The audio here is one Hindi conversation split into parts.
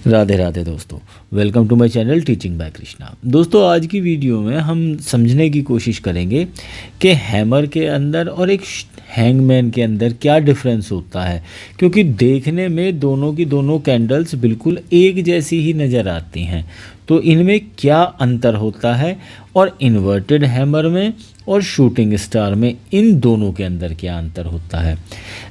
राधे राधे दोस्तों, welcome to my channel teaching by Krishna. दोस्तों, आज की वीडियो में हम समझने की कोशिश करेंगे कि हैमर के अंदर और एक हैंगमैन के अंदर क्या डिफरेंस होता है, क्योंकि देखने में दोनों की दोनों कैंडल्स बिल्कुल एक जैसी ही नज़र आती हैं। तो इनमें क्या अंतर होता है और इन्वर्टेड हैमर में और शूटिंग स्टार में इन दोनों के अंदर क्या अंतर होता है।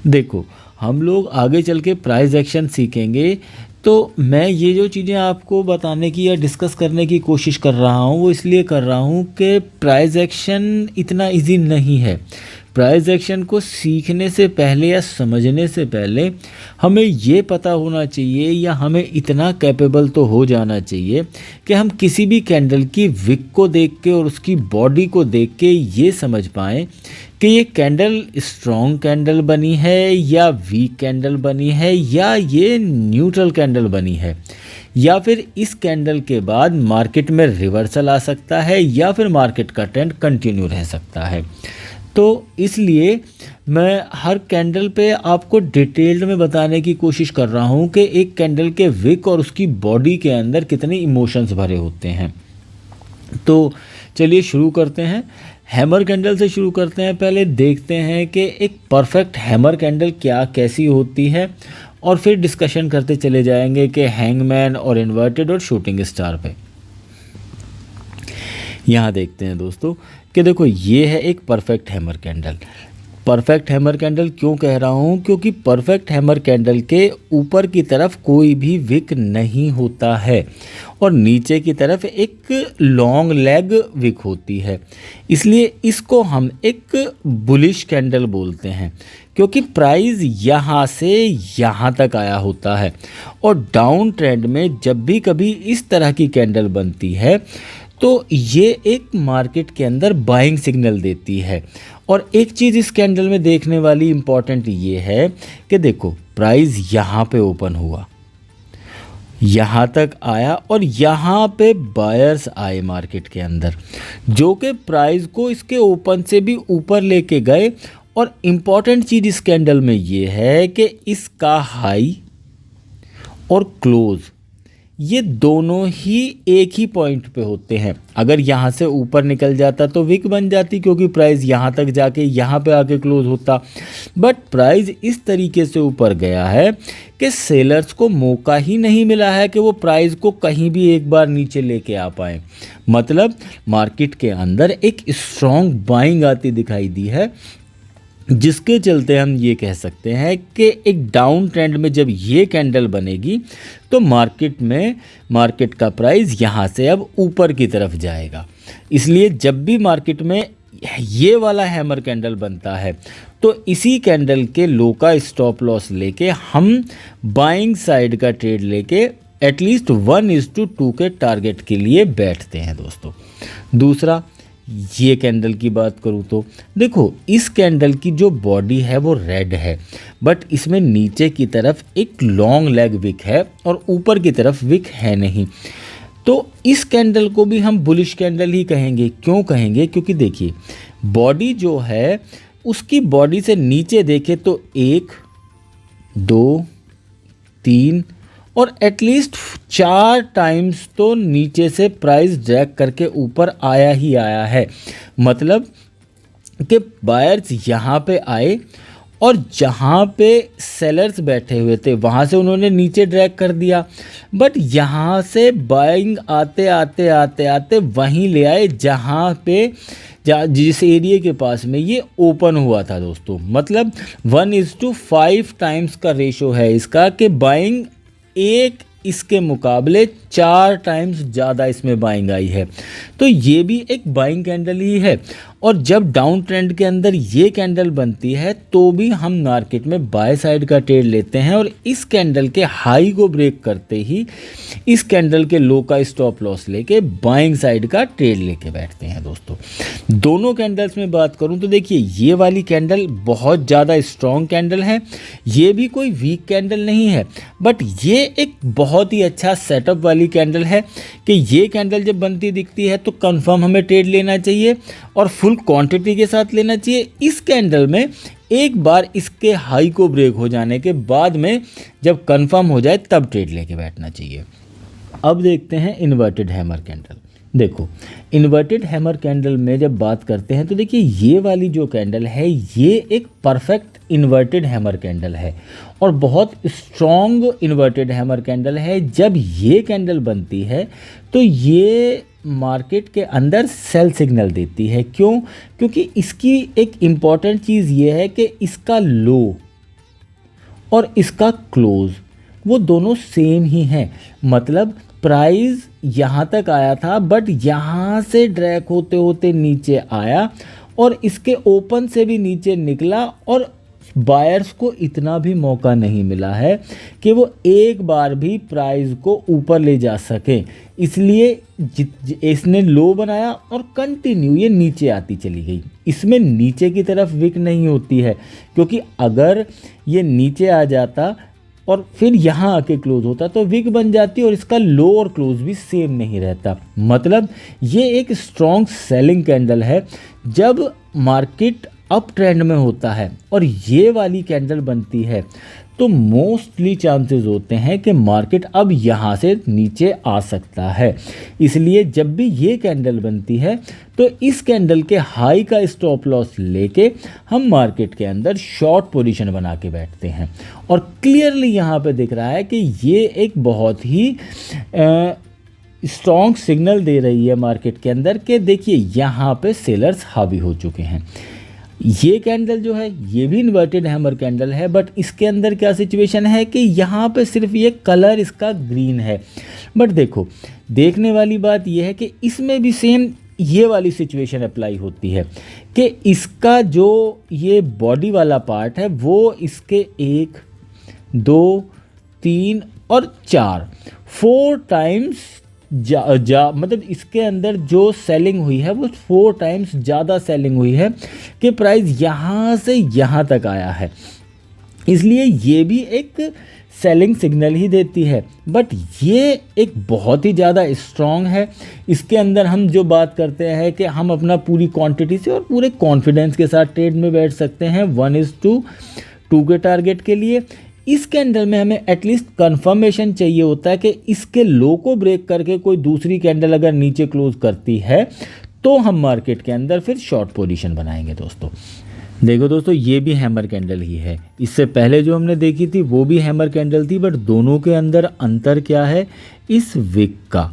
देखो, हम लोग आगे चल के प्राइस एक्शन सीखेंगे, तो मैं ये जो चीज़ें आपको बताने की या डिस्कस करने की कोशिश कर रहा हूँ वो इसलिए कर रहा हूँ कि प्राइस एक्शन इतना इजी नहीं है। प्राइस एक्शन को सीखने से पहले या समझने से पहले हमें ये पता होना चाहिए या हमें इतना कैपेबल तो हो जाना चाहिए कि हम किसी भी कैंडल की विक को देख के और उसकी बॉडी को देख के ये समझ पाएँ कि ये कैंडल स्ट्रॉन्ग कैंडल बनी है या वीक कैंडल बनी है या ये न्यूट्रल कैंडल बनी है, या फिर इस कैंडल के बाद मार्केट में रिवर्सल आ सकता है या फिर मार्केट का ट्रेंड कंटिन्यू रह सकता है। तो इसलिए मैं हर कैंडल पे आपको डिटेल्ड में बताने की कोशिश कर रहा हूँ कि एक कैंडल के विक और उसकी बॉडी के अंदर कितने इमोशंस भरे होते हैं। तो चलिए शुरू करते हैं। हैमर कैंडल से शुरू करते हैं। पहले देखते हैं कि एक परफेक्ट हैमर कैंडल कैसी होती है और फिर डिस्कशन करते चले जाएंगे कि हैंगमैन और इन्वर्टेड और शूटिंग स्टार पे। यहाँ देखते हैं दोस्तों कि देखो, ये है एक perfect hammer candle. Perfect hammer candle क्यों कह रहा हूँ? क्योंकि परफेक्ट हैमर कैंडल के ऊपर की तरफ कोई भी विक नहीं होता है और नीचे की तरफ एक लॉन्ग लेग विक होती है, इसलिए इसको हम एक बुलिश कैंडल बोलते हैं, क्योंकि प्राइस यहाँ से यहाँ तक आया होता है और डाउन ट्रेंड में जब भी कभी इस तरह की कैंडल बनती है तो ये एक मार्केट के अंदर बाइंग सिग्नल देती है। और एक चीज़ इस कैंडल में देखने वाली इम्पॉर्टेंट ये है कि देखो, प्राइस यहाँ पे ओपन हुआ, यहाँ तक आया और यहाँ पे बायर्स आए मार्केट के अंदर, जो कि प्राइस को इसके ओपन से भी ऊपर लेके गए। और इम्पॉर्टेंट चीज़ इस कैंडल में ये है कि इसका हाई और क्लोज़ ये दोनों ही एक ही पॉइंट पे होते हैं। अगर यहाँ से ऊपर निकल जाता तो विक बन जाती, क्योंकि प्राइस यहाँ तक जाके यहाँ पे आके क्लोज होता। बट प्राइस इस तरीके से ऊपर गया है कि सेलर्स को मौका ही नहीं मिला है कि वो प्राइस को कहीं भी एक बार नीचे लेके आ पाए। मतलब मार्केट के अंदर एक स्ट्रॉन्ग बाइंग आती दिखाई दी है, जिसके चलते हम ये कह सकते हैं कि एक डाउन ट्रेंड में जब ये कैंडल बनेगी तो मार्केट का प्राइस यहाँ से अब ऊपर की तरफ जाएगा। इसलिए जब भी मार्केट में ये वाला हैमर कैंडल बनता है तो इसी कैंडल के लो का स्टॉप लॉस लेके हम बाइंग साइड का ट्रेड लेके एटलीस्ट 1:2 के टारगेट के लिए बैठते हैं दोस्तों। दूसरा, ये कैंडल की बात करूँ तो देखो, इस कैंडल की जो बॉडी है वो रेड है, बट इसमें नीचे की तरफ एक लॉन्ग लेग विक है और ऊपर की तरफ विक है नहीं। तो इस कैंडल को भी हम बुलिश कैंडल ही कहेंगे। क्यों कहेंगे? क्योंकि देखिए, बॉडी जो है उसकी बॉडी से नीचे देखे तो 1, 2, 3 और एटलीस्ट 4 टाइम्स तो नीचे से प्राइस ड्रैग करके ऊपर आया ही आया है। मतलब कि बायर्स यहाँ पे आए और जहाँ पे सेलर्स बैठे हुए थे वहाँ से उन्होंने नीचे ड्रैग कर दिया, बट यहाँ से बाइंग आते आते आते आते वहीं ले आए जहाँ जिस एरिया के पास में ये ओपन हुआ था दोस्तों। मतलब 1:5 टाइम्स का रेशो है इसका कि बाइंग एक इसके मुकाबले 4 टाइम्स ज़्यादा इसमें बाइंग आई है। तो ये भी एक बाइंग कैंडल ही है। और जब डाउन ट्रेंड के अंदर ये कैंडल बनती है तो भी हम मार्केट में बाय साइड का ट्रेड लेते हैं और इस कैंडल के हाई को ब्रेक करते ही इस कैंडल के लो का स्टॉप लॉस लेके बाइंग साइड का ट्रेड लेके बैठते हैं दोस्तों। दोनों कैंडल्स में बात करूं तो देखिए, ये वाली कैंडल बहुत ज़्यादा स्ट्रॉन्ग कैंडल है, ये भी कोई वीक कैंडल नहीं है, बट ये एक बहुत ही अच्छा सेटअप वाली कैंडल है कि ये कैंडल जब बनती दिखती है तो कंफर्म हमें ट्रेड लेना चाहिए और फुल क्वांटिटी के साथ लेना चाहिए। इस कैंडल में एक बार इसके हाई को ब्रेक हो जाने के बाद में जब कंफर्म हो जाए तब ट्रेड लेके बैठना चाहिए। अब देखते हैं इन्वर्टेड हैमर कैंडल। देखो इन्वर्टेड हैमर कैंडल में जब बात करते हैं तो देखिए ये वाली जो कैंडल है ये एक परफेक्ट इन्वर्टेड हैमर कैंडल है और बहुत स्ट्रॉन्ग इन्वर्टेड हैमर कैंडल है। जब ये कैंडल बनती है तो ये मार्केट के अंदर सेल सिग्नल देती है। क्यों? क्योंकि इसकी एक इम्पॉर्टेंट चीज़ ये है कि इसका लो और इसका क्लोज वो दोनों सेम ही हैं। मतलब प्राइस यहाँ तक आया था बट यहाँ से ड्रैग होते होते नीचे आया और इसके ओपन से भी नीचे निकला और बायर्स को इतना भी मौका नहीं मिला है कि वो एक बार भी प्राइस को ऊपर ले जा सके। इसलिए इसने लो बनाया और कंटिन्यू ये नीचे आती चली गई। इसमें नीचे की तरफ विक नहीं होती है क्योंकि अगर ये नीचे आ जाता और फिर यहाँ आके क्लोज होता तो विक बन जाती और इसका लो और क्लोज भी सेम नहीं रहता। मतलब ये एक स्ट्रॉन्ग सेलिंग कैंडल है। जब मार्केट अप ट्रेंड में होता है और ये वाली कैंडल बनती है तो मोस्टली चांसेस होते हैं कि मार्केट अब यहाँ से नीचे आ सकता है। इसलिए जब भी ये कैंडल बनती है तो इस कैंडल के हाई का स्टॉप लॉस लेके हम मार्केट के अंदर शॉर्ट पोजीशन बना के बैठते हैं। और क्लियरली यहाँ पे दिख रहा है कि ये एक बहुत ही स्ट्रॉन्ग सिग्नल दे रही है मार्केट के अंदर कि देखिए यहाँ पे सेलर्स हावी हो चुके हैं। ये कैंडल जो है ये भी इन्वर्टेड हैमर कैंडल है बट इसके अंदर क्या सिचुएशन है कि यहाँ पे सिर्फ ये कलर इसका ग्रीन है। बट देखो देखने वाली बात ये है कि इसमें भी सेम ये वाली सिचुएशन अप्लाई होती है कि इसका जो ये बॉडी वाला पार्ट है वो इसके 1 2 3 और 4 टाइम्स मतलब इसके अंदर जो सेलिंग हुई है वो 4 टाइम्स ज़्यादा सेलिंग हुई है कि प्राइस यहाँ से यहाँ तक आया है। इसलिए ये भी एक सेलिंग सिग्नल ही देती है बट ये एक बहुत ही ज़्यादा स्ट्रॉन्ग है। इसके अंदर हम जो बात करते हैं कि हम अपना पूरी क्वांटिटी से और पूरे कॉन्फिडेंस के साथ ट्रेड में बैठ सकते हैं 1:2 के टारगेट के लिए। इस कैंडल में हमें एटलीस्ट कंफर्मेशन चाहिए होता है कि इसके लो को ब्रेक करके कोई दूसरी कैंडल अगर नीचे क्लोज करती है तो हम मार्केट के अंदर फिर शॉर्ट पोजीशन बनाएंगे। दोस्तों देखो दोस्तों ये भी हैमर कैंडल ही है। इससे पहले जो हमने देखी थी वो भी हैमर कैंडल थी बट दोनों के अंदर अंतर क्या है इस विक का।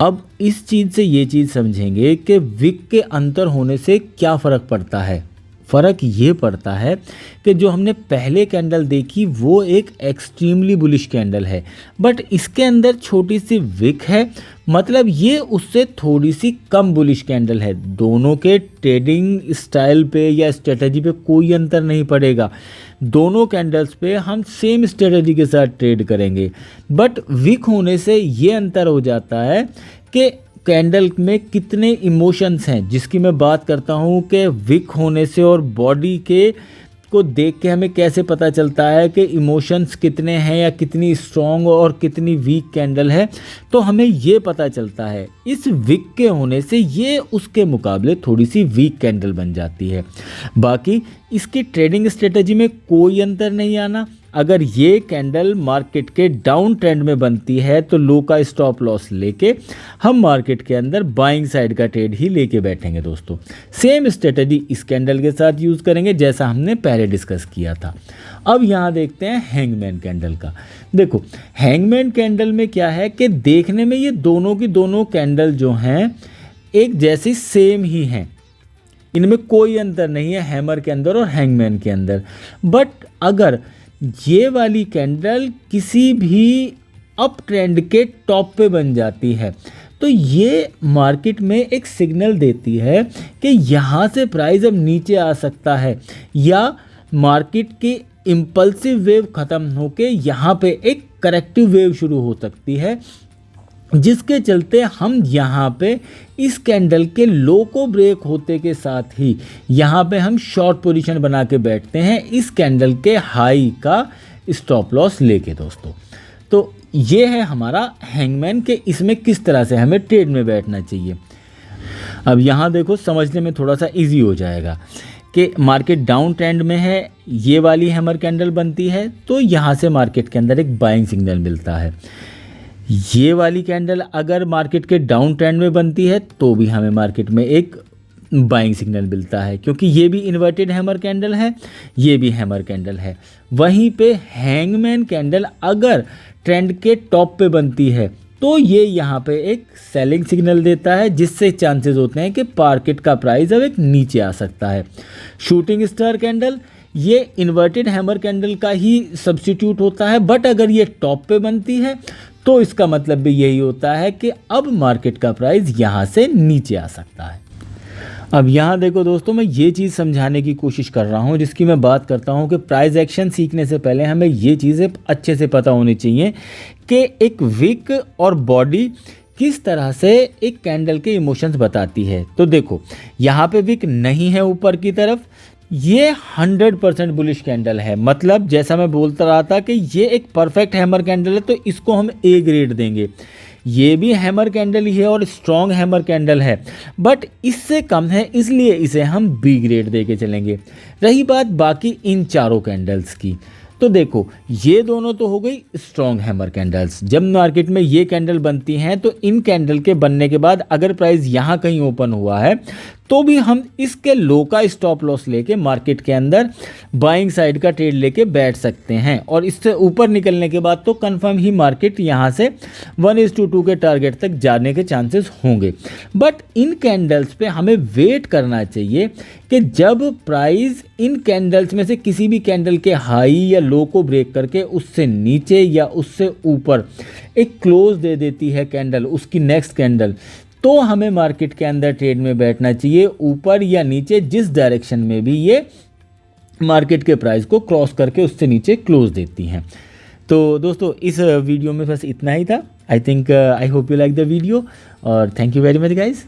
अब इस चीज़ से ये चीज़ समझेंगे कि विक के अंतर होने से क्या फ़र्क पड़ता है। फ़र्क ये पड़ता है कि जो हमने पहले कैंडल देखी वो एक एक्सट्रीमली बुलिश कैंडल है बट इसके अंदर छोटी सी विक है। मतलब ये उससे थोड़ी सी कम बुलिश कैंडल है। दोनों के ट्रेडिंग स्टाइल पे या स्ट्रेटजी पे कोई अंतर नहीं पड़ेगा। दोनों कैंडल्स पे हम सेम स्ट्रेटजी के साथ ट्रेड करेंगे बट विक होने से ये अंतर हो जाता है कि कैंडल में कितने इमोशंस हैं, जिसकी मैं बात करता हूँ कि विक होने से और बॉडी के को देख के हमें कैसे पता चलता है कि इमोशंस कितने हैं या कितनी स्ट्रॉन्ग और कितनी वीक कैंडल है। तो हमें ये पता चलता है इस विक के होने से ये उसके मुकाबले थोड़ी सी वीक कैंडल बन जाती है। बाकी इसकी ट्रेडिंग स्ट्रेटजी में कोई अंतर नहीं आना। अगर ये कैंडल मार्केट के डाउन ट्रेंड में बनती है तो लो का स्टॉप लॉस लेके हम मार्केट के अंदर बाइंग साइड का ट्रेड ही लेके बैठेंगे। दोस्तों सेम स्ट्रेटजी इस कैंडल के साथ यूज़ करेंगे जैसा हमने पहले डिस्कस किया था। अब यहाँ देखते हैं हैंगमैन कैंडल का। देखो हैंगमैन कैंडल में क्या है कि देखने में ये दोनों की दोनों कैंडल जो हैं एक जैसी सेम ही हैं, इनमें कोई अंतर नहीं है हैमर के अंदर और हैंगमैन के अंदर। बट अगर ये वाली कैंडल किसी भी अप ट्रेंड के टॉप पे बन जाती है तो ये मार्केट में एक सिग्नल देती है कि यहाँ से प्राइस अब नीचे आ सकता है या मार्केट की इम्पल्सिव वेव ख़त्म होके यहाँ पे एक करेक्टिव वेव शुरू हो सकती है, जिसके चलते हम यहाँ पे इस कैंडल के लो को ब्रेक होते के साथ ही यहाँ पे हम शॉर्ट पोजीशन बना के बैठते हैं इस कैंडल के हाई का स्टॉप लॉस लेके। दोस्तों तो ये है हमारा हैंगमैन के इसमें किस तरह से हमें ट्रेड में बैठना चाहिए। अब यहाँ देखो समझने में थोड़ा सा इजी हो जाएगा कि मार्केट डाउन ट्रेंड में है, ये वाली हैमर कैंडल बनती है तो यहाँ से मार्केट के अंदर एक बाइंग सिग्नल मिलता है। ये वाली कैंडल अगर मार्केट के डाउन ट्रेंड में बनती है तो भी हमें मार्केट में एक बाइंग सिग्नल मिलता है, क्योंकि ये भी इन्वर्टेड हैमर कैंडल है, ये भी हैमर कैंडल है। वहीं पे हैंगमैन कैंडल अगर ट्रेंड के टॉप पे बनती है तो ये यहाँ पे एक सेलिंग सिग्नल देता है, जिससे चांसेस होते हैं कि मार्केट का प्राइस अब एक नीचे आ सकता है। शूटिंग स्टार कैंडल ये इन्वर्टेड हैमर कैंडल का ही सब्स्टिट्यूट होता है, बट अगर ये टॉप पे बनती है तो इसका मतलब भी यही होता है कि अब मार्केट का प्राइस यहाँ से नीचे आ सकता है। अब यहाँ देखो दोस्तों, मैं ये चीज़ समझाने की कोशिश कर रहा हूँ, जिसकी मैं बात करता हूँ कि प्राइस एक्शन सीखने से पहले हमें ये चीज़ें अच्छे से पता होनी चाहिए कि एक विक और बॉडी किस तरह से एक कैंडल के इमोशंस बताती है। तो देखो यहाँ पे विक नहीं है ऊपर की तरफ, ये 100% बुलिश कैंडल है। मतलब जैसा मैं बोलता रहा था कि ये एक परफेक्ट हैमर कैंडल है तो इसको हम ए ग्रेड देंगे। ये भी हैमर कैंडल ही है और स्ट्रॉन्ग हैमर कैंडल है, बट इससे कम है, इसलिए इसे हम बी ग्रेड दे के चलेंगे। रही बात बाकी इन चारों कैंडल्स की, तो देखो ये दोनों तो हो गई स्ट्रॉन्ग हैमर कैंडल्स। जब मार्केट में ये कैंडल बनती हैं तो इन कैंडल के बनने के बाद अगर प्राइस यहाँ कहीं ओपन हुआ है तो भी हम इसके लो का स्टॉप लॉस लेके मार्केट के अंदर बाइंग साइड का ट्रेड लेके बैठ सकते हैं, और इससे ऊपर निकलने के बाद तो कंफर्म ही मार्केट यहाँ से 1:2 के टारगेट तक जाने के चांसेस होंगे। बट इन कैंडल्स पे हमें वेट करना चाहिए कि जब प्राइस इन कैंडल्स में से किसी भी कैंडल के हाई या लो को ब्रेक करके उससे नीचे या उससे ऊपर एक क्लोज दे देती है कैंडल, उसकी नेक्स्ट कैंडल, तो हमें मार्केट के अंदर ट्रेड में बैठना चाहिए, ऊपर या नीचे जिस डायरेक्शन में भी ये मार्केट के प्राइस को क्रॉस करके उससे नीचे क्लोज देती हैं। तो दोस्तों इस वीडियो में बस इतना ही था। I hope you like the video और thank you very much guys.